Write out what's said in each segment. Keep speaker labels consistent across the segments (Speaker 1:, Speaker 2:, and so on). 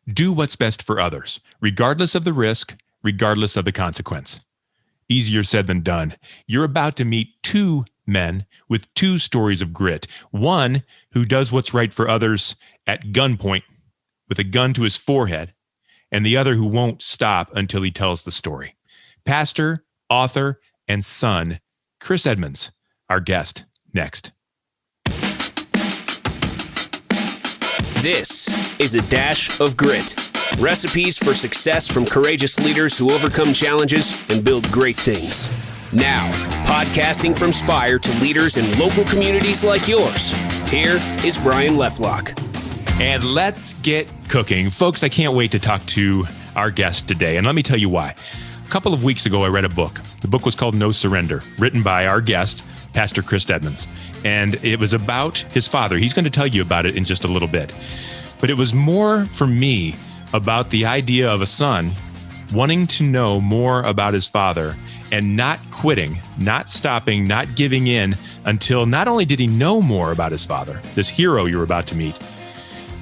Speaker 1: Do what's best for others, regardless of the risk, regardless of the consequence. Easier said than done. You're about to meet two men with two stories of grit. One who does what's right for others at gunpoint with a gun to his forehead, and the other who won't stop until he tells the story. Pastor, author, and son, Chris Edmonds, our guest, next.
Speaker 2: This is A Dash of Grit. Recipes for success from courageous leaders who overcome challenges and build great things. Now, podcasting from Spire to leaders in local communities like yours, here is Brian Leflock.
Speaker 1: And let's get cooking. Folks, I can't wait to talk to our guest today. And let me tell you why. A couple of weeks ago, I read a book. The book was called No Surrender, written by our guest, Pastor Chris Edmonds. And it was about his father. He's going to tell you about it in just a little bit. But it was more, for me, about the idea of a son wanting to know more about his father and not quitting, not stopping, not giving in until not only did he know more about his father, this hero you're about to meet,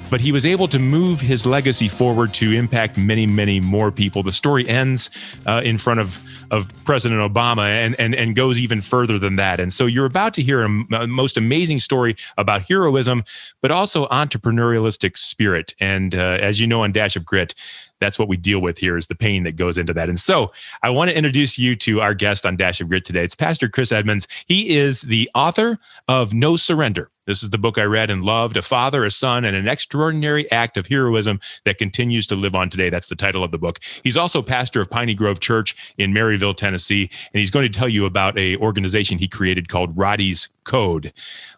Speaker 1: but he was able to move his legacy forward to impact many, many more people. The story ends in front of President Obama and goes even further than that. And so you're about to hear a most amazing story about heroism, but also entrepreneurialistic spirit. And as you know, on Dash of Grit, that's what we deal with here, is the pain that goes into that. And so I want to introduce you to our guest on Dash of Grit today. It's Pastor Chris Edmonds. He is the author of No Surrender. This is the book I read and loved, A Father, a Son, and an Extraordinary Act of Heroism that Continues to Live On Today. That's the title of the book. He's also pastor of Piney Grove Church in Maryville, Tennessee, and he's going to tell you about an organization he created called Roddy's Code.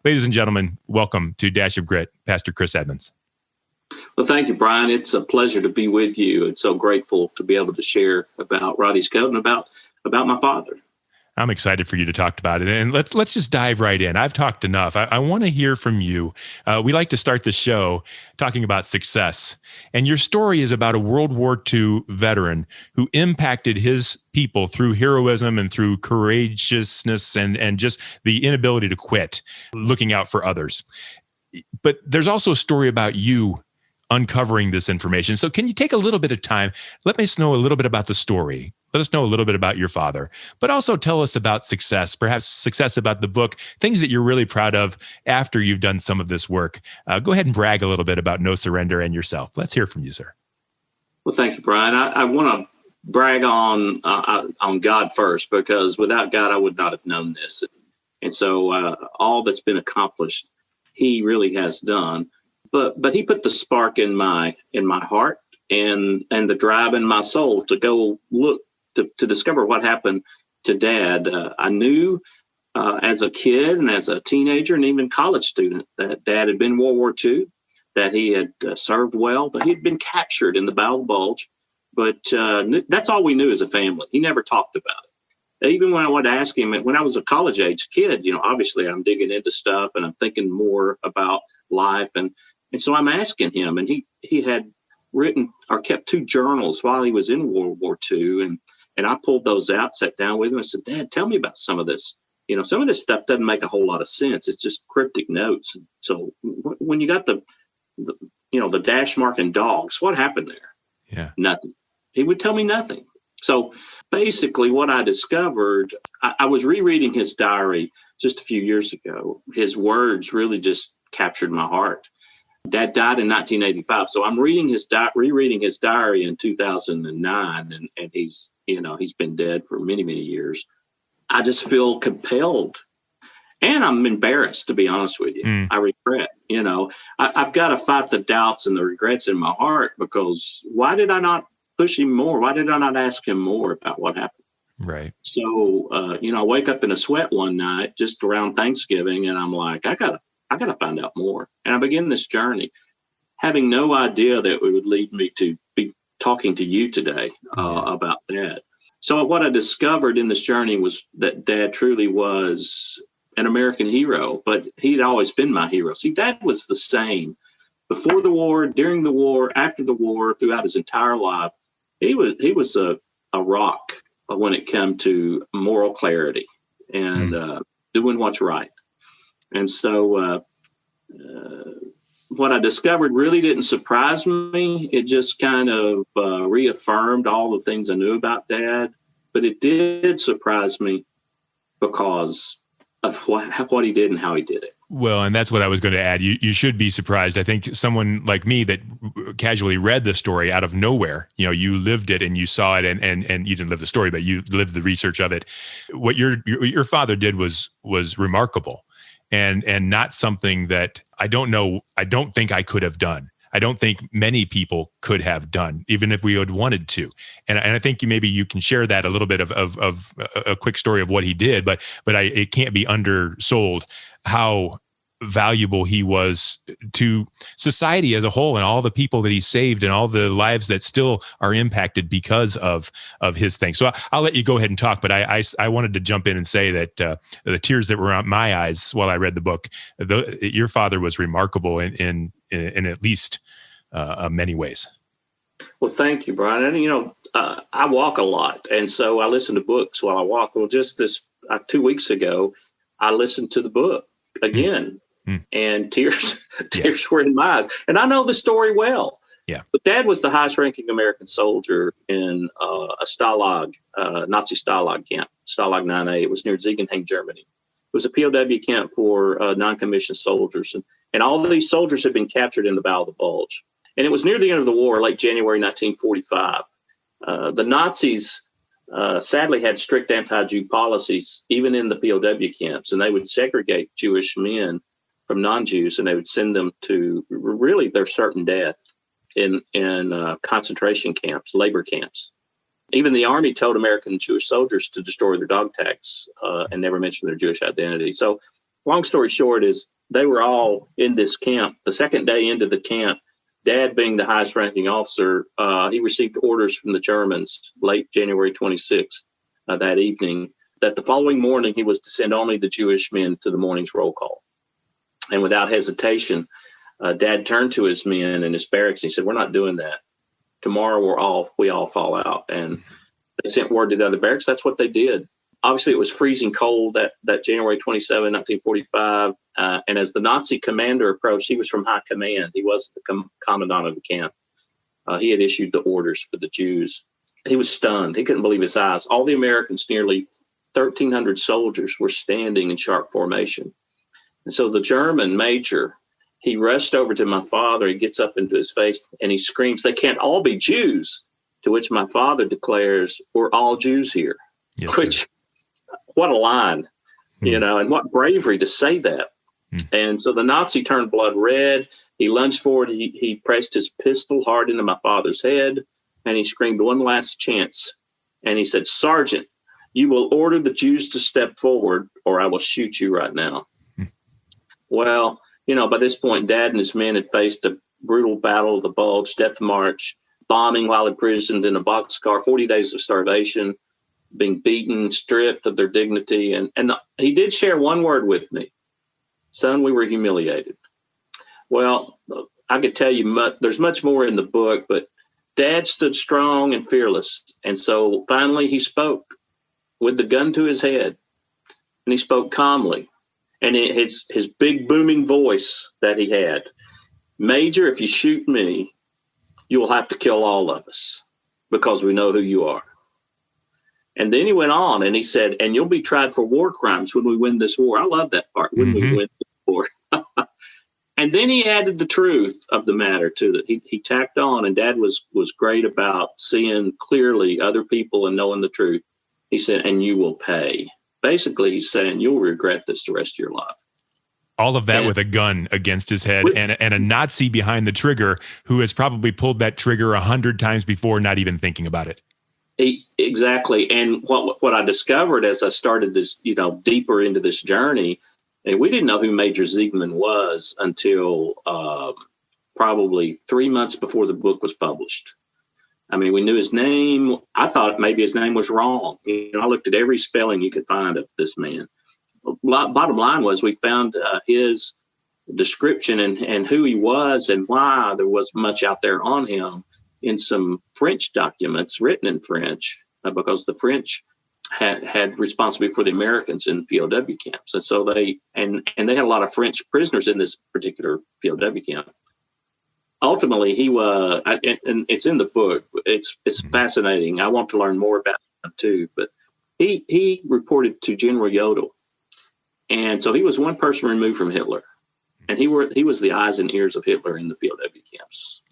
Speaker 1: Ladies and gentlemen, welcome to Dash of Grit, Pastor Chris Edmonds.
Speaker 3: Well, thank you, Brian. It's a pleasure to be with you, and so grateful to be able to share about Roddy's Code and about my father.
Speaker 1: I'm excited for you to talk about it. And let's just dive right in. I've talked enough. I want to hear from you. We like to start the show talking about success. And your story is about a World War II veteran who impacted his people through heroism and through courageousness and just the inability to quit, looking out for others. But there's also a story about you uncovering this information. So can you take a little bit of time? Let us know a little bit about the story. Let us know a little bit about your father, but also tell us about success, perhaps success about the book, things that you're really proud of after you've done some of this work. Go ahead and brag a little bit about No Surrender and yourself. Let's hear from you, sir.
Speaker 3: Well, thank you, Brian. I want to brag on God first, because without God, I would not have known this. And so all that's been accomplished, he really has done. But he put the spark in my heart and the drive in my soul to go look to discover what happened to Dad. I knew as a kid and as a teenager and even college student that Dad had been in World War II, that he had served well, but he'd been captured in the Battle of the Bulge. But that's all we knew as a family. He never talked about it. Even when I would ask him, when I was a college-age kid, obviously I'm digging into stuff and I'm thinking more about life. And so I'm asking him, and he had written or kept two journals while he was in World War II. And I pulled those out, sat down with him and said, Dad, tell me about some of this. Some of this stuff doesn't make a whole lot of sense. It's just cryptic notes. So when you got the dash mark and dogs, what happened there?
Speaker 1: Yeah.
Speaker 3: Nothing. He would tell me nothing. So basically what I discovered, I was rereading his diary just a few years ago. His words really just captured my heart. Dad died in 1985, so I'm rereading his diary in 2009, and he's been dead for many, many years. I just feel compelled, and I'm embarrassed, to be honest with you. I regret, I've got to fight the doubts and the regrets in my heart, because why did I not push him more? Why did I not ask him more about what happened?
Speaker 1: Right.
Speaker 3: So, I wake up in a sweat one night just around Thanksgiving, and I'm like, I gotta find out more. And I begin this journey, having no idea that it would lead me to be talking to you today about that. So what I discovered in this journey was that Dad truly was an American hero, but he'd always been my hero. See, Dad was the same before the war, during the war, after the war, throughout his entire life. He was a rock when it came to moral clarity and doing what's right. And so what I discovered really didn't surprise me. It just kind of reaffirmed all the things I knew about Dad. But it did surprise me because of what he did and how he did it.
Speaker 1: Well, and that's what I was going to add. You should be surprised. I think someone like me that casually read the story out of nowhere, you lived it and you saw it, and you didn't live the story, but you lived the research of it. What your father did was remarkable, and not something that I don't think I could have done. I don't think many people could have done, even if we had wanted to. And I think maybe you can share that a little bit of a quick story of what he did, but it can't be undersold how valuable he was to society as a whole, and all the people that he saved and all the lives that still are impacted because of his thing. So I'll let you go ahead and talk, but I wanted to jump in and say that the tears that were on my eyes while I read the book, your father was remarkable in at least many ways.
Speaker 3: Well, thank you, Brian. And, I walk a lot, and so I listen to books while I walk. Well, just this 2 weeks ago, I listened to the book again, and tears were in my eyes. And I know the story well.
Speaker 1: Yeah.
Speaker 3: But Dad was the highest-ranking American soldier in a Stalag, Nazi Stalag camp, Stalag 9A. It was near Ziegenhain, Germany. It was a POW camp for non-commissioned soldiers. And all of these soldiers had been captured in the Battle of the Bulge. And it was near the end of the war, late January 1945. The Nazis sadly had strict anti-Jew policies, even in the POW camps, and they would segregate Jewish men from non-Jews, and they would send them to really their certain death in concentration camps, labor camps. Even the Army told American Jewish soldiers to destroy their dog tags and never mention their Jewish identity. So long story short is they were all in this camp. The second day into the camp, Dad being the highest ranking officer, he received orders from the Germans late January 26th that evening that the following morning he was to send only the Jewish men to the morning's roll call. And without hesitation, Dad turned to his men in his barracks and he said, "We're not doing that. Tomorrow we all fall out." And they sent word to the other barracks. That's what they did. Obviously, it was freezing cold that January 27, 1945. And as the Nazi commander approached, he was from high command. He wasn't the commandant of the camp. He had issued the orders for the Jews. He was stunned. He couldn't believe his eyes. All the Americans, nearly 1,300 soldiers, were standing in sharp formation. And so the German major, he rushed over to my father. He gets up into his face and he screams, "They can't all be Jews." To which my father declares, "We're all Jews here."
Speaker 1: Yes,
Speaker 3: which, what a line, and what bravery to say that. And so the Nazi turned blood red. He lunged forward. He pressed his pistol hard into my father's head, and he screamed one last chance. And he said, "Sergeant, you will order the Jews to step forward, or I will shoot you right now." Well, by this point, Dad and his men had faced a brutal battle of the Bulge, death march, bombing while imprisoned in a boxcar, 40 days of starvation, being beaten, stripped of their dignity. And he did share one word with me: "Son, we were humiliated." Well, I could tell you there's much more in the book, but Dad stood strong and fearless. And so finally he spoke with the gun to his head, and he spoke calmly. And his big booming voice that he had, "Major, if you shoot me, you will have to kill all of us because we know who you are." And then he went on and he said, "And you'll be tried for war crimes when we win this war." I love that part. When we win this war. And then he added the truth of the matter to that. He tacked on, and Dad was great about seeing clearly other people and knowing the truth. He said, "And you will pay." Basically, he's saying you'll regret this the rest of your life.
Speaker 1: All of that with a gun against his head and a Nazi behind the trigger who has probably pulled that trigger 100 times before, not even thinking about it.
Speaker 3: Exactly. And what I discovered as I started this, deeper into this journey, and we didn't know who Major Ziegman was until probably 3 months before the book was published. I mean, we knew his name. I thought maybe his name was wrong. I looked at every spelling you could find of this man. Bottom line was we found his description and who he was and why there was much out there on him in some French documents written in French because the French had responsibility for the Americans in POW camps. And so they had a lot of French prisoners in this particular POW camp. ultimately he was, and it's in the book. It's fascinating. I want to learn more about him too. But he reported to General Jodl, and so he was one person removed from Hitler, and he was the eyes and ears of Hitler in the POW camps.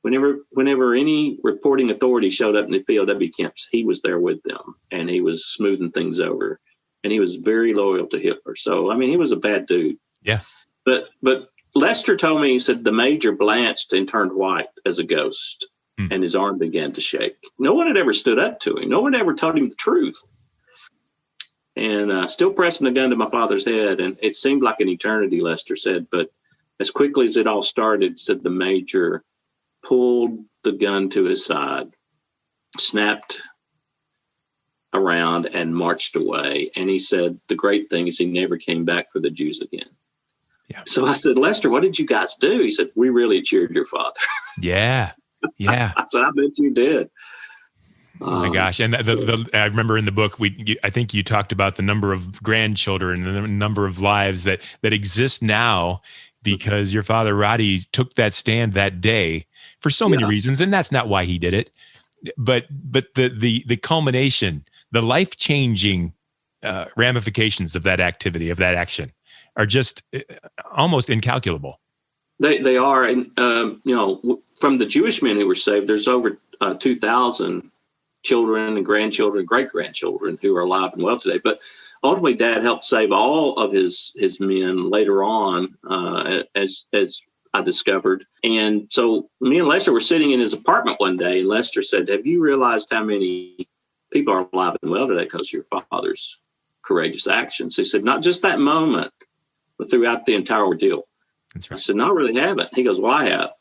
Speaker 3: Whenever any reporting authority showed up in the POW camps, he was there with them, and he was smoothing things over, and he was very loyal to Hitler. So, I mean, he was a bad dude.
Speaker 1: Yeah.
Speaker 3: But Lester told me, he said the major blanched and turned white as a ghost, and his arm began to shake. No one had ever stood up to him. No one ever told him the truth. And still pressing the gun to my father's head, and it seemed like an eternity, Lester said. But as quickly as it all started, said the major pulled the gun to his side, snapped around, and marched away. And he said the great thing is he never came back for the Jews again. Yeah. So I said, Lester, what did you guys do? He said, we really cheered your father.
Speaker 1: Yeah. Yeah.
Speaker 3: I said, I bet you did.
Speaker 1: Oh my gosh. And I remember in the book, I think you talked about the number of grandchildren and the number of lives that exist now because your father, Roddy, took that stand that day for so many reasons. And that's not why he did it. But the culmination, the life-changing ramifications of that activity, of that action, are just almost incalculable.
Speaker 3: They are. And, from the Jewish men who were saved, there's over 2,000 children and grandchildren, great-grandchildren who are alive and well today. But ultimately, Dad helped save all of his men later on, as I discovered. And so me and Lester were sitting in his apartment one day, and Lester said, have you realized how many people are alive and well today because of your father's courageous actions? He said, not just that moment, but throughout the entire ordeal. That's right. I said, no, I really haven't. He goes, well, I have.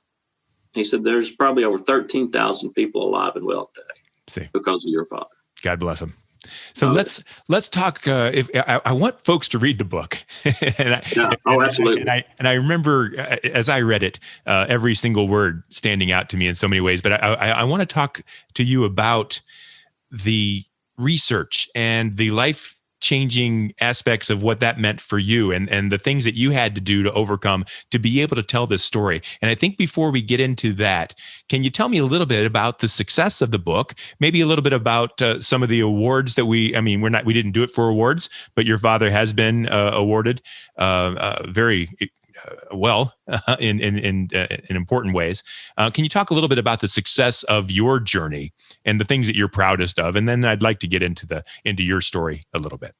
Speaker 3: He said, there's probably over 13,000 people alive and well today because of your father.
Speaker 1: God bless him. So let's talk. If I want folks to read the book,
Speaker 3: absolutely.
Speaker 1: And I remember as I read it, every single word standing out to me in so many ways. But I want to talk to you about the research and the life-changing aspects of what that meant for you and the things that you had to do to overcome to be able to tell this story. And I think before we get into that, can you tell me a little bit about the success of the book, maybe a little bit about some of the awards that we didn't do it for awards, but your father has been awarded very well in important ways. Can you talk a little bit about the success of your journey and the things that you're proudest of? And then I'd like to get into your story a little bit.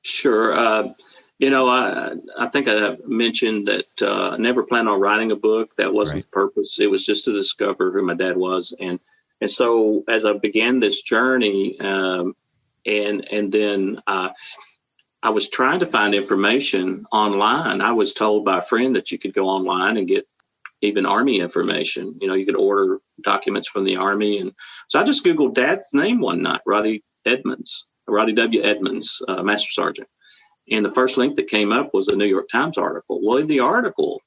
Speaker 3: Sure. I think I mentioned that I never planned on writing a book. That wasn't the purpose. It was just to discover who my dad was. And so as I began this journey, and then I was trying to find information online. I was told by a friend that you could go online and get even Army information. You could order documents from the Army. And so I just Googled Dad's name one night, Roddy W. Edmonds, Master Sergeant. And the first link that came up was a New York Times article. Well, in the article,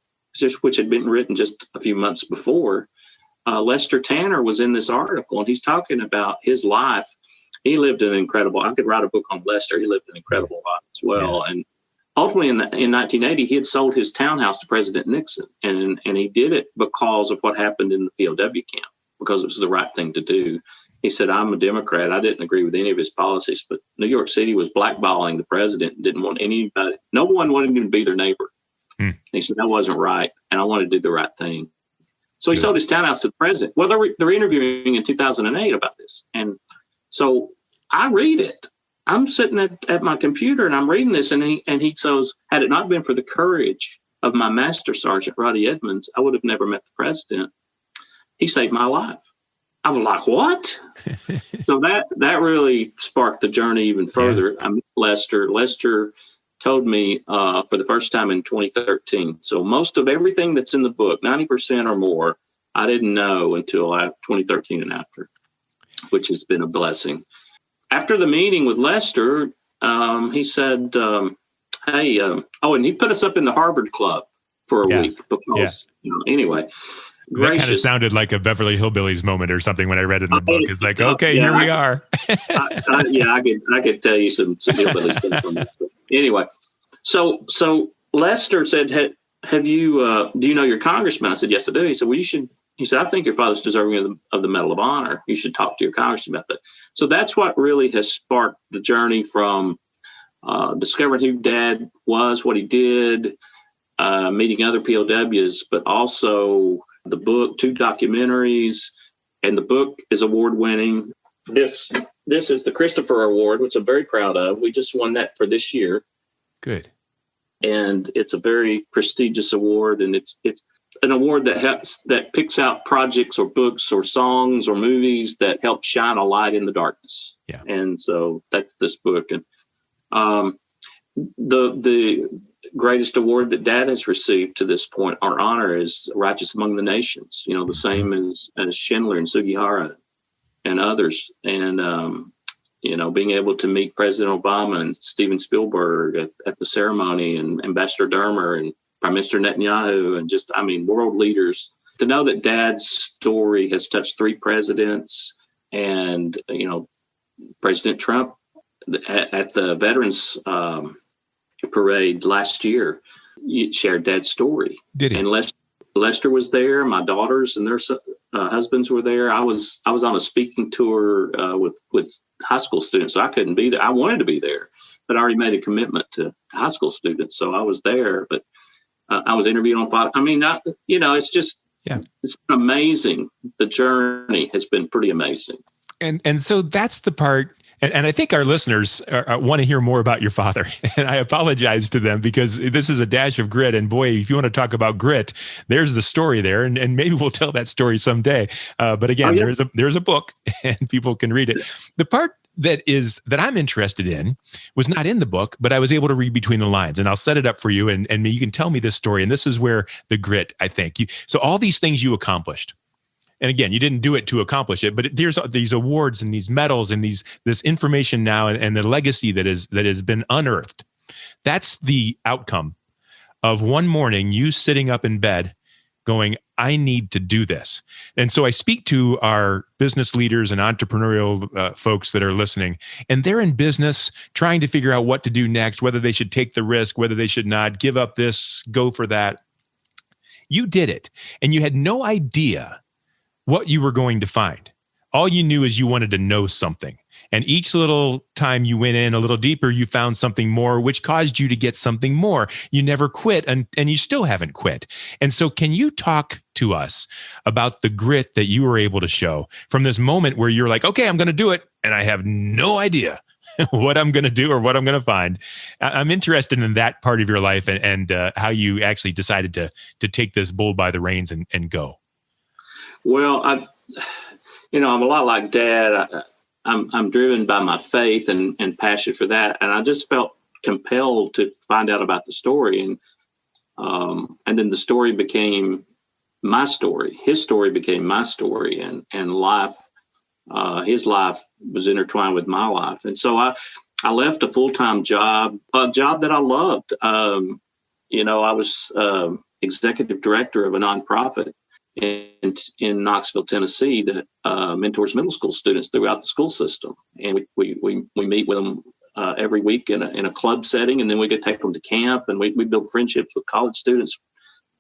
Speaker 3: which had been written just a few months before, Lester Tanner was in this article, and he's talking about his life. He lived an incredible, I could write a book on Lester. He lived an incredible life as well. Yeah. And ultimately in 1980, he had sold his townhouse to President Nixon. And he did it because of what happened in the POW camp, because it was the right thing to do. He said, I'm a Democrat. I didn't agree with any of his policies, but New York City was blackballing the president and didn't want anybody. No one wanted him to be their neighbor. And he said, that wasn't right. And I wanted to do the right thing. So he sold his townhouse to the president. Well, they're interviewing in 2008 about this. And so I read it. I'm sitting at my computer and I'm reading this. And he says, had it not been for the courage of my Master Sergeant, Roddy Edmonds, I would have never met the president. He saved my life. I was like, what? So that really sparked the journey even further. Yeah. I met Lester. Lester told me for the first time in 2013. So most of everything that's in the book, 90% or more, I didn't know until 2013 and after, which has been a blessing. After the meeting with Lester, he said, hey, and he put us up in the Harvard Club for a week because, anyway.
Speaker 1: That kind of sounded like a Beverly Hillbillies moment or something when I read it in the book. It's like, okay, here we are.
Speaker 3: I could tell you some hillbilly stuff on that. Anyway, so Lester said, do you know your congressman? I said, yes, I do. He said, well, you should. He said, I think your father's deserving of the Medal of Honor. You should talk to your congressman about that. So that's what really has sparked the journey from discovering who Dad was, what he did, meeting other POWs, but also the book, 2 documentaries, and the book is award-winning. This is the Christopher Award, which I'm very proud of. We just won that for this year.
Speaker 1: Good.
Speaker 3: And it's a very prestigious award, and it's an award that picks out projects or books or songs or movies that help shine a light in the darkness.
Speaker 1: Yeah.
Speaker 3: And so that's this book. And the greatest award that Dad has received to this point, our honor, is Righteous Among the Nations. You know, the same as Schindler and Sugihara and others. And being able to meet President Obama and Steven Spielberg at the ceremony, and Ambassador Dermer and Prime Minister Netanyahu, and just, world leaders, to know that Dad's story has touched 3 presidents, and, President Trump at the Veterans Parade last year shared Dad's story.
Speaker 1: Did he?
Speaker 3: And Lester was there. My daughters and their husbands were there. I was on a speaking tour with high school students, so I couldn't be there. I wanted to be there, but I already made a commitment to high school students, so I was there. But I was interviewed on Fox. It's just it's been amazing. The journey has been pretty amazing.
Speaker 1: And so that's the part. And I think our listeners want to hear more about your father. And I apologize to them, because this is a dash of grit. And boy, if you want to talk about grit, there's the story there. And maybe we'll tell that story someday. But again, there's a book and people can read it. The part that I'm interested in was not in the book, but I was able to read between the lines. And I'll set it up for you. And you can tell me this story. And this is where the grit, I think. So all these things you accomplished. And again, you didn't do it to accomplish it, but there's these awards and these medals and this information now, and the legacy that has been unearthed. That's the outcome of one morning you sitting up in bed going, I need to do this. And so I speak to our business leaders and entrepreneurial folks that are listening, and they're in business trying to figure out what to do next, whether they should take the risk, whether they should not, give up this, go for that. You did it, and you had no idea what you were going to find. All you knew is you wanted to know something. And each little time you went in a little deeper, you found something more, which caused you to get something more. You never quit, and you still haven't quit. And so can you talk to us about the grit that you were able to show from this moment where you're like, okay, I'm going to do it, and I have no idea what I'm going to do or what I'm going to find. I'm interested in that part of your life and how you actually decided to take this bull by the reins and go.
Speaker 3: Well, I'm a lot like Dad. I'm driven by my faith and passion for that, and I just felt compelled to find out about the story, and then the story became my story. His story became my story, and life. His life was intertwined with my life, and so I left a full-time job, a job that I loved. I was executive director of a nonprofit in Knoxville, Tennessee, that mentors middle school students throughout the school system. And we meet with them every week in a club setting, and then we get take them to camp, and we build friendships with college students.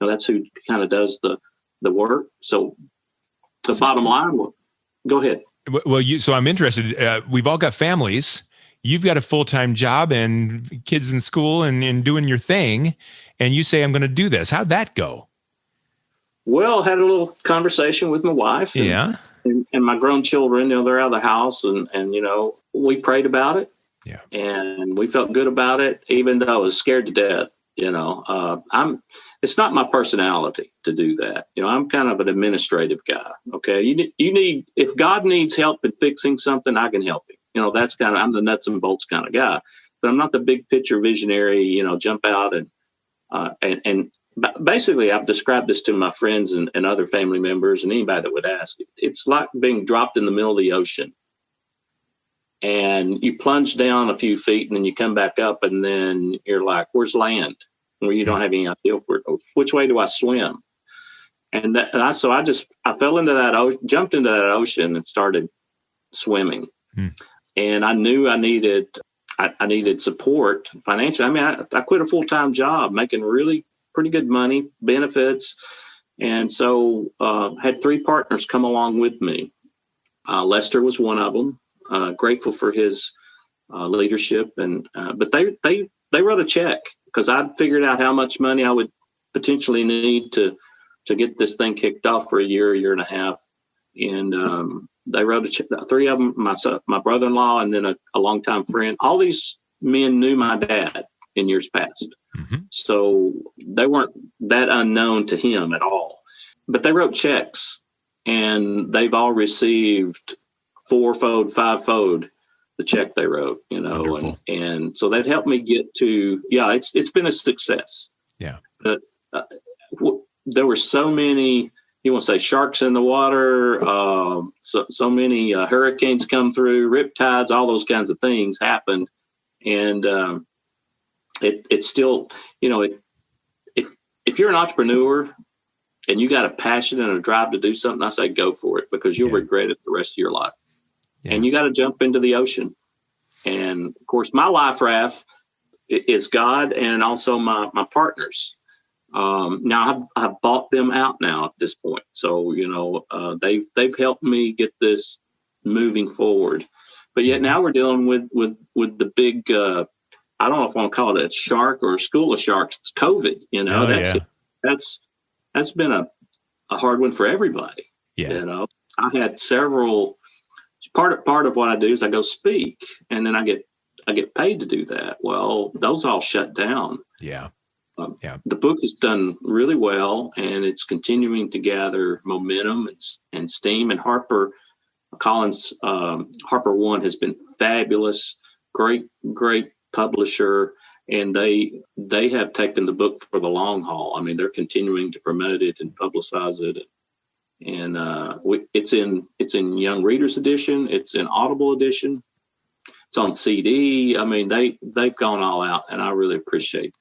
Speaker 3: That's who kind of does the work. So the bottom line, go ahead.
Speaker 1: Well, so I'm interested. We've all got families. You've got a full-time job and kids in school and doing your thing, and you say, I'm going to do this. How'd that go?
Speaker 3: Well, had a little conversation with my wife and my grown children. They're out of the house, and we prayed about it. Yeah. And we felt good about it, even though I was scared to death. It's not my personality to do that. I'm kind of an administrative guy. Okay. If God needs help in fixing something, I can help him. I'm the nuts and bolts kind of guy, but I'm not the big picture visionary, jump out and basically, I've described this to my friends and other family members and anybody that would ask. It's like being dropped in the middle of the ocean, and you plunge down a few feet, and then you come back up, and then you're like, where's land? Where you don't have any idea which way do I swim? And I fell into that ocean, jumped into that ocean, and started swimming. And I knew I needed support financially. I quit a full-time job making really pretty good money, benefits. And so had 3 partners come along with me. Lester was one of them. Grateful for his leadership, but they wrote a check because I'd figured out how much money I would potentially need to get this thing kicked off for a year and a half. And they wrote a check. 3 of them, my brother-in-law, and then a longtime friend. All these men knew my dad in years past.
Speaker 1: Mm-hmm.
Speaker 3: So they weren't that unknown to him at all. But they wrote checks, and they've all received 4-fold, 5-fold the check they wrote, and so that helped me get to, it's been a success.
Speaker 1: Yeah.
Speaker 3: But there were so many, you want to say sharks in the water, so many hurricanes come through, riptides, all those kinds of things happened. And it's still, if you're an entrepreneur and you got a passion and a drive to do something, I say go for it, because you'll regret it the rest of your life. Yeah. And you got to jump into the ocean. And of course, my life raft is God and also my partners. Now I've bought them out now at this point. So, they've helped me get this moving forward. But yet now we're dealing with the big, I don't know if I want to call it a shark or a school of sharks. It's COVID, that's been a hard one for everybody.
Speaker 1: Yeah.
Speaker 3: I had several. Part of what I do is I go speak, and then I get paid to do that. Well, those all shut down.
Speaker 1: Yeah.
Speaker 3: The book has done really well, and it's continuing to gather momentum and steam. And Collins Harper One has been fabulous, great publisher, and they have taken the book for the long haul. I mean, they're continuing to promote it and publicize it. And it's in Young Readers Edition. It's in Audible Edition. It's on CD. I mean, they've gone all out, and I really appreciate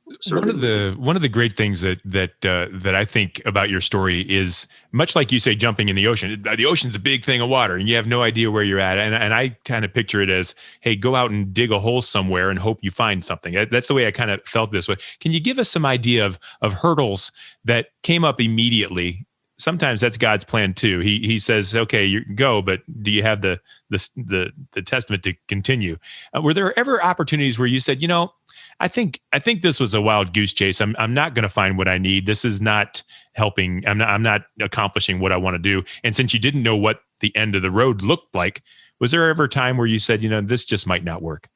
Speaker 3: it.
Speaker 1: One of the great things that I think about your story is, much like you say, jumping in the ocean. The ocean's a big thing of water, and you have no idea where you're at. And I kind of picture it as, hey, go out and dig a hole somewhere and hope you find something. That's the way I kind of felt this way. Can you give us some idea of hurdles that came up immediately? Sometimes that's God's plan too. He says, okay, you go, but do you have the testament to continue? Were there ever opportunities where you said, I think this was a wild goose chase. I'm not going to find what I need. This is not helping. I'm not accomplishing what I want to do. And since you didn't know what the end of the road looked like, was there ever a time where you said, this just might not work?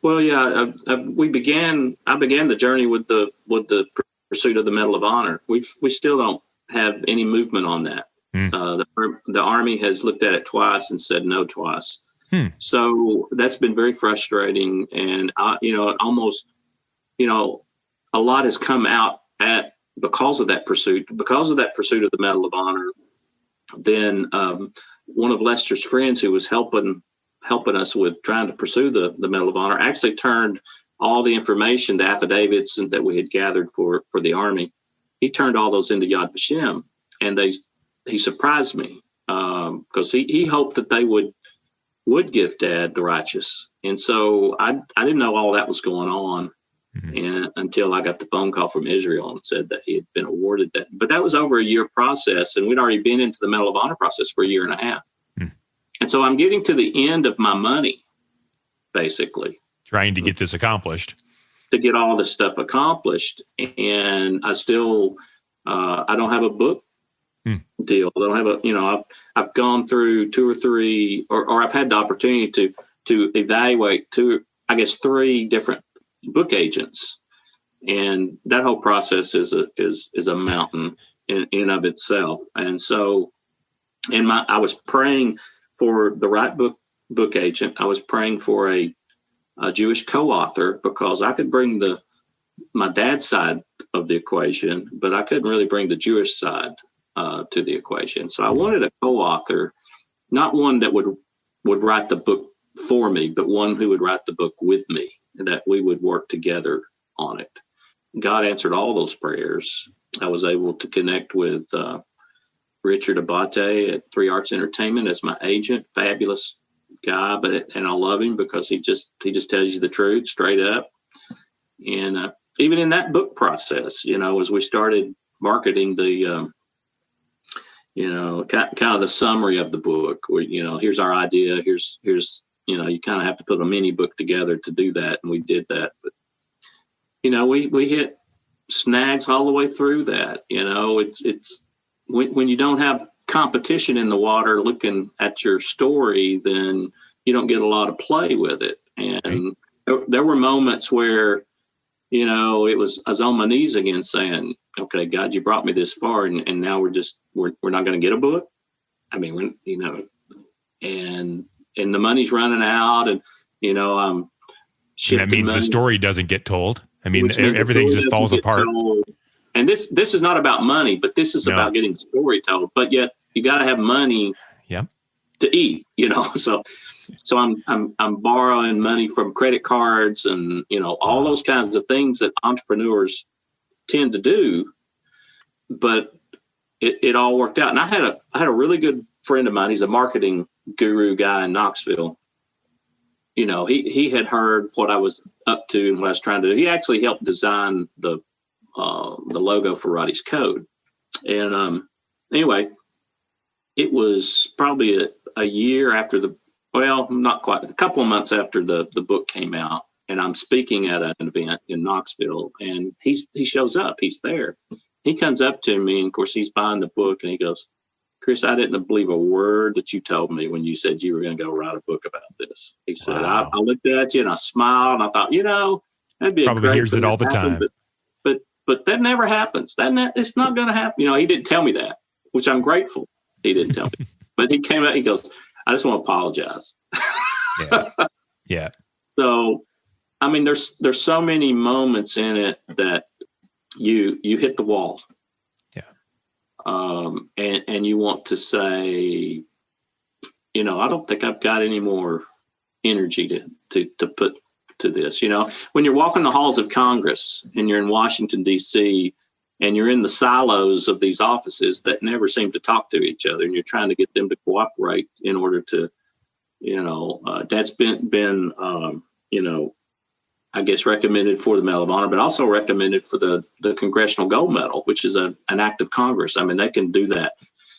Speaker 3: Well, yeah, I began the journey with the pursuit of the Medal of Honor. We still don't have any movement on that. The Army has looked at it twice and said no twice. So that's been very frustrating. And almost, a lot has come out because of that pursuit of the Medal of Honor. Then one of Lester's friends who was helping us with trying to pursue the Medal of Honor actually turned all the information, the affidavits that we had gathered for the Army. He turned all those into Yad Vashem, and he surprised me because he hoped that they would give Dad the righteous. And so I didn't know all that was going on and until I got the phone call from Israel and said that he had been awarded that. But that was over a year process, and we'd already been into the Medal of Honor process for a year and a half. And so I'm getting to the end of my money, basically. Trying
Speaker 1: to get this accomplished.
Speaker 3: To get all this stuff accomplished. And I still, I don't have a book deal. I don't have I've gone through 2 or 3, or I've had the opportunity to evaluate 3 different book agents. And that whole process is a mountain in of itself. And so, I was praying for the right book agent. I was praying for a Jewish co-author, because I could bring my dad's side of the equation, but I couldn't really bring the Jewish side to the equation. So I wanted a co-author, not one that would write the book for me, but one who would write the book with me, and that we would work together on it. God answered all those prayers. I was able to connect with Richard Abate at 3 Arts Entertainment as my agent. Fabulous guy, and I love him because he just tells you the truth straight up. And even in that book process, as we started marketing the, kind of the summary of the book, where, here's our idea, here's, you kind of have to put a mini book together to do that. And we did that. But, we hit snags all the way through that. It's when you don't have competition in the water looking at your story, then you don't get a lot of play with it. And there were moments where, I was on my knees again saying, okay, God, you brought me this far. And now we're not going to get a book. I mean, and the money's running out, and, I'm shifting.
Speaker 1: And that means
Speaker 3: money.
Speaker 1: the story doesn't get told. I mean, everything just falls apart.
Speaker 3: And this is not about money, but this is about getting the story told. But yet you got to have money to eat, So I'm borrowing money from credit cards and, all those kinds of things that entrepreneurs tend to do. But it all worked out. And I had a really good friend of mine. He's a marketing guru guy in Knoxville. He had heard what I was up to and what I was trying to do. He actually helped design the logo for Roddy's Code. And anyway, it was probably a year after not quite, a couple of months after the book came out, and I'm speaking at an event in Knoxville, and he shows up. He's there. He comes up to me, and of course he's buying the book, and he goes, "Chris, I didn't believe a word that you told me when you said you were going to go write a book about this." He said, "I looked at you and I smiled, and I thought, that'd be
Speaker 1: probably
Speaker 3: a great
Speaker 1: hears it all the time,
Speaker 3: but that never happens. It's not going to happen." He didn't tell me that, which I'm grateful he didn't tell me. But he came out, he goes, "I just want to apologize."
Speaker 1: Yeah.
Speaker 3: So, I mean, there's so many moments in it that you hit the wall. And you want to say, I don't think I've got any more energy to put to this. When you're walking the halls of Congress and you're in Washington, D.C., and you're in the silos of these offices that never seem to talk to each other, and you're trying to get them to cooperate in order to, that's been I guess recommended for the Medal of Honor, but also recommended for the Congressional Gold Medal, which is an act of Congress. I mean, they can do that.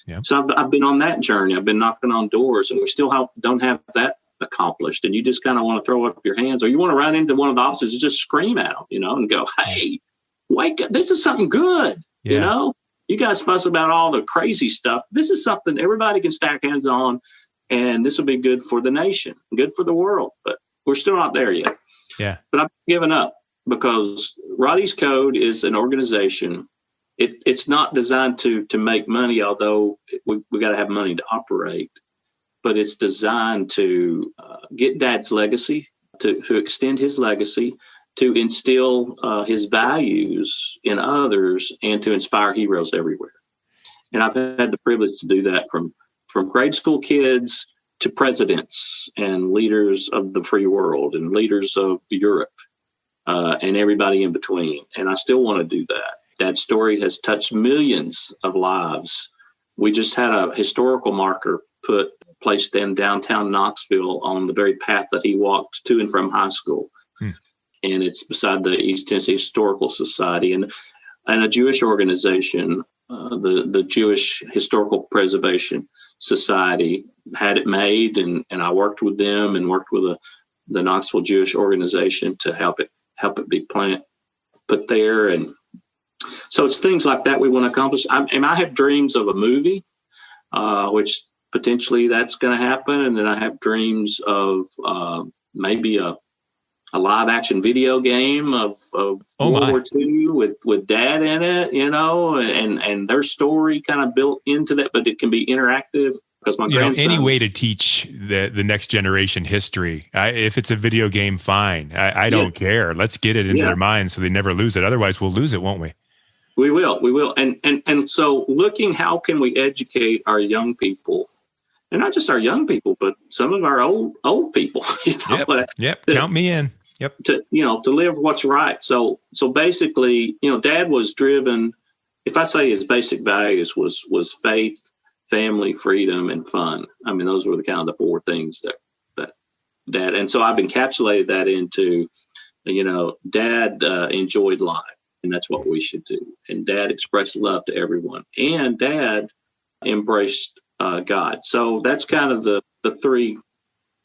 Speaker 3: Yeah. So I've been on that journey. I've been knocking on doors, and we still don't have that accomplished. And you just kind of want to throw up your hands, or you want to run into one of the officers and just scream at them, and go, "Hey, wake up. This is something good." Yeah. You guys fuss about all the crazy stuff. This is something everybody can stack hands on, and this will be good for the nation, good for the world. But we're still not there yet.
Speaker 1: Yeah.
Speaker 3: But I've given up, because Roddy's Code is an organization. It's not designed to make money, although we got to have money to operate. But it's designed to get Dad's legacy, to extend his legacy, to instill his values in others, and to inspire heroes everywhere. And I've had the privilege to do that from grade school kids to presidents and leaders of the free world and leaders of Europe and everybody in between. And I still want to do that. That story has touched millions of lives. We just had a historical marker placed in downtown Knoxville on the very path that he walked to and from high school. And it's beside the East Tennessee Historical Society and a Jewish organization, the Jewish Historical Preservation Society, had it made, and I worked with them and worked with the Knoxville Jewish organization to help it be put there. And so it's things like that we want to accomplish. I have dreams of a movie, which potentially that's going to happen. And then I have dreams of maybe a live action video game of World War II with Dad in it, and their story kind of built into that, but it can be interactive, because my grandson.
Speaker 1: Any way to teach the next generation history. If it's a video game, fine. I don't care. Let's get it into their minds so they never lose it. Otherwise, we'll lose it, won't we?
Speaker 3: We will. And so looking, how can we educate our young people? And not just our young people, but some of our old people.
Speaker 1: Yep. Count me in. Yep.
Speaker 3: To live what's right. So basically, Dad was driven. If I say his basic values was faith, family, freedom, and fun. I mean, those were the kind of the four things that Dad. And so I've encapsulated that into Dad enjoyed life, and that's what we should do. And Dad expressed love to everyone, and Dad embraced God. So that's kind of the three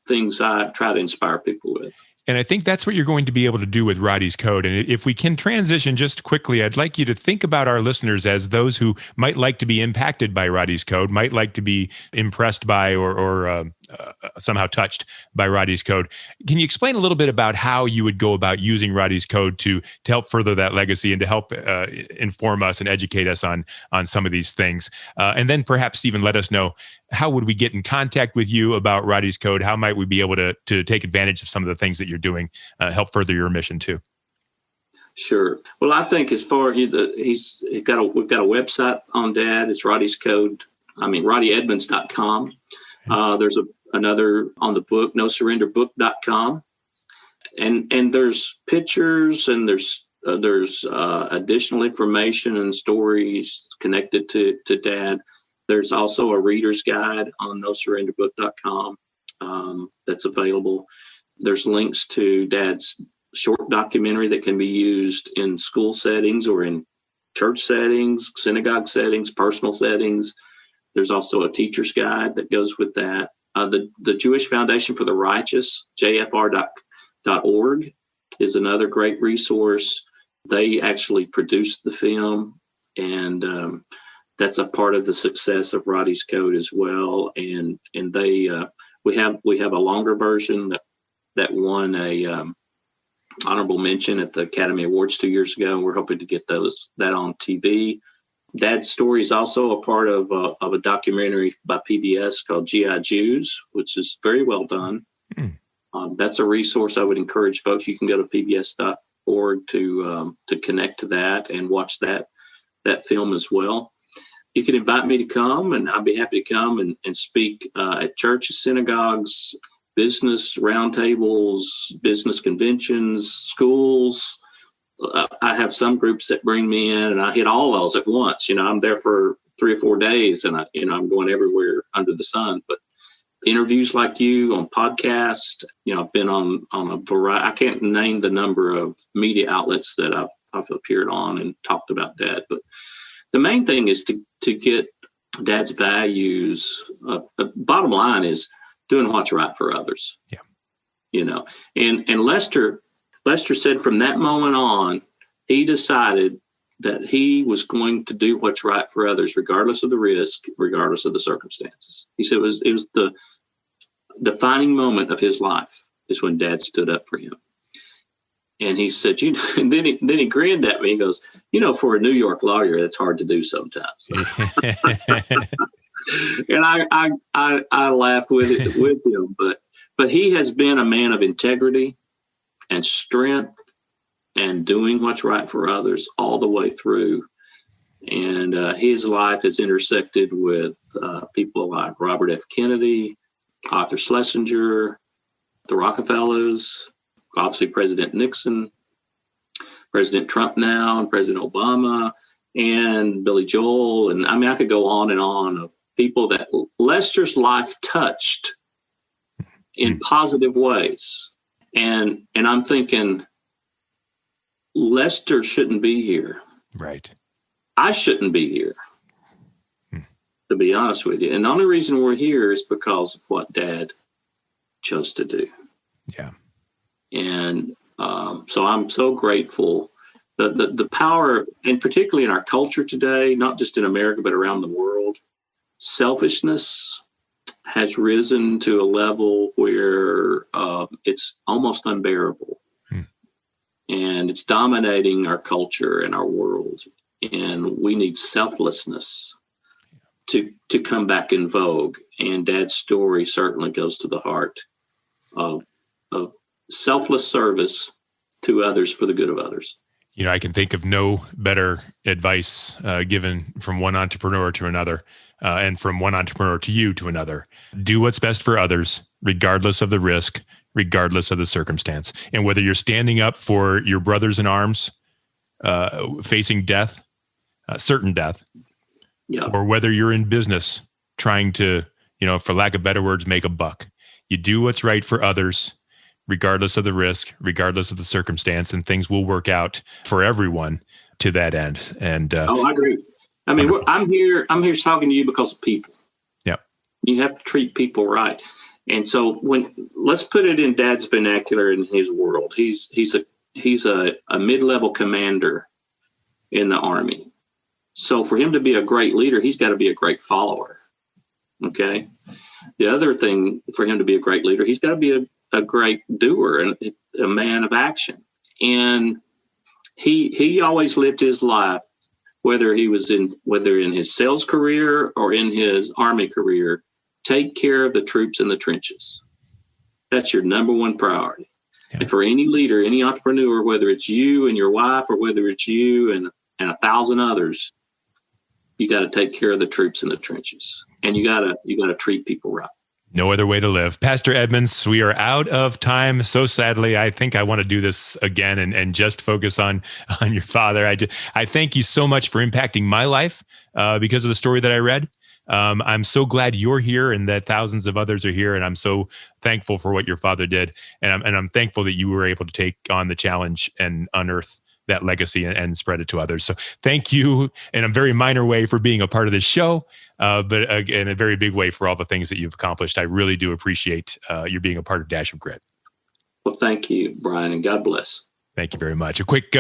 Speaker 3: things I try to inspire people with.
Speaker 1: And I think that's what you're going to be able to do with Roddy's Code. And if we can transition just quickly, I'd like you to think about our listeners as those who might like to be impacted by Roddy's Code, might like to be impressed by or somehow touched by Roddy's Code. Can you explain a little bit about how you would go about using Roddy's Code to help further that legacy and to help inform us and educate us on some of these things? And then perhaps even let us know, how would we get in contact with you about Roddy's Code? How might we be able to take advantage of some of the things that you're doing, help further your mission too?
Speaker 3: Sure. Well, I think as far we've got a website on Dad. It's RoddyEdmonds.com. There's another on the book, NoSurrenderBook.com, and there's pictures and there's additional information and stories connected to Dad. There's also a reader's guide on NoSurrenderBook.com that's available. There's links to Dad's short documentary that can be used in school settings or in church settings, synagogue settings, personal settings. There's also a teacher's guide that goes with that. The Jewish Foundation for the Righteous, JFR.org, is another great resource. They actually produced the film, and that's a part of the success of Roddy's Code as well. And they we have a longer version that won a honorable mention at the Academy Awards 2 years ago. We're hoping to get that on TV. Dad's story is also a part of a documentary by PBS called G.I. Jews, which is very well done. That's a resource I would encourage folks. You can go to pbs.org to connect to that and watch that film as well. You can invite me to come, and I'd be happy to come and speak at churches, synagogues, business roundtables, business conventions, schools. I have some groups that bring me in, and I hit all those at once. I'm there for 3 or 4 days, and I'm going everywhere under the sun. But interviews like you on podcast, I've been on a variety. I can't name the number of media outlets that I've appeared on and talked about Dad. But the main thing is to get Dad's values. Bottom line is doing what's right for others.
Speaker 1: Yeah.
Speaker 3: And Lester said from that moment on, he decided that he was going to do what's right for others, regardless of the risk, regardless of the circumstances. He said it was the defining moment of his life is when Dad stood up for him. And he said, and then he grinned at me. He goes, for a New York lawyer, that's hard to do sometimes. And I laughed with him, but he has been a man of integrity and strength and doing what's right for others all the way through. And his life has intersected with people like Robert F. Kennedy, Arthur Schlesinger, the Rockefellers, obviously President Nixon, President Trump now, and President Obama, and Billy Joel. And I could go on and on of people that Lester's life touched in positive ways. And I'm thinking, Lester shouldn't be here.
Speaker 1: Right.
Speaker 3: I shouldn't be here, to be honest with you. And the only reason we're here is because of what Dad chose to do.
Speaker 1: Yeah.
Speaker 3: And so I'm so grateful that the power, and particularly in our culture today, not just in America, but around the world, selfishness has risen to a level where it's almost unbearable. And it's dominating our culture and our world. And we need selflessness to come back in vogue. And Dad's story certainly goes to the heart of selfless service to others for the good of others.
Speaker 1: I can think of no better advice given from one entrepreneur to another, and from one entrepreneur to you to another. Do what's best for others, regardless of the risk, regardless of the circumstance. And whether you're standing up for your brothers in arms, facing death, certain death, or whether you're in business trying to, for lack of better words, make a buck. You do what's right for others, regardless of the risk, regardless of the circumstance, and things will work out for everyone to that end. And
Speaker 3: I agree. I mean, I'm here talking to you because of people.
Speaker 1: Yeah.
Speaker 3: You have to treat people right. And so let's put it in Dad's vernacular in his world. He's a mid-level commander in the Army. So for him to be a great leader, he's got to be a great follower. Okay. The other thing for him to be a great leader, he's got to be a great doer and a man of action. And he always lived his life, whether in his sales career or in his Army career, take care of the troops in the trenches. That's your number one priority. Yeah. And for any leader, any entrepreneur, whether it's you and your wife or whether it's you and 1,000 others, you got to take care of the troops in the trenches, and you got to treat people right.
Speaker 1: No other way to live. Pastor Edmonds, we are out of time. So sadly, I think I want to do this again and just focus on your father. I thank you so much for impacting my life because of the story that I read. I'm so glad you're here and that thousands of others are here. And I'm so thankful for what your father did. And I'm thankful that you were able to take on the challenge and unearth that legacy and spread it to others. So thank you in a very minor way for being a part of this show, but in a very big way for all the things that you've accomplished. I really do appreciate you being a part of Dash of Grit.
Speaker 3: Well, thank you, Brian, and God bless.
Speaker 1: Thank you very much. A quick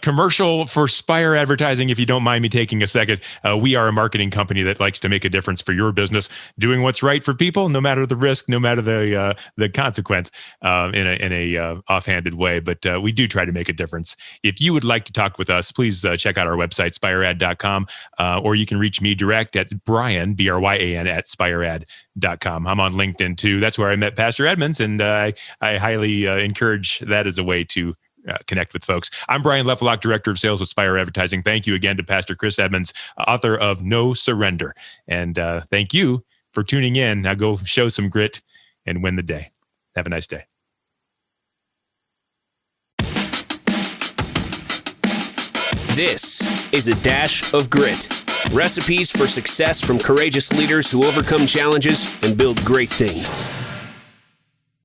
Speaker 1: commercial for Spire Advertising, if you don't mind me taking a second. We are a marketing company that likes to make a difference for your business, doing what's right for people, no matter the risk, no matter the consequence, in a offhanded way. But we do try to make a difference. If you would like to talk with us, please check out our website, spiread.com, or you can reach me direct at Brian, Bryan, at spiread.com. I'm on LinkedIn too. That's where I met Pastor Edmonds, and I highly encourage that as a way to connect with folks. I'm Brian Lefelock, Director of Sales with Spire Advertising. Thank you again to Pastor Chris Edmonds, author of No Surrender. And thank you for tuning in. Now go show some grit and win the day. Have a nice day.
Speaker 2: This is A Dash of Grit. Recipes for success from courageous leaders who overcome challenges and build great things.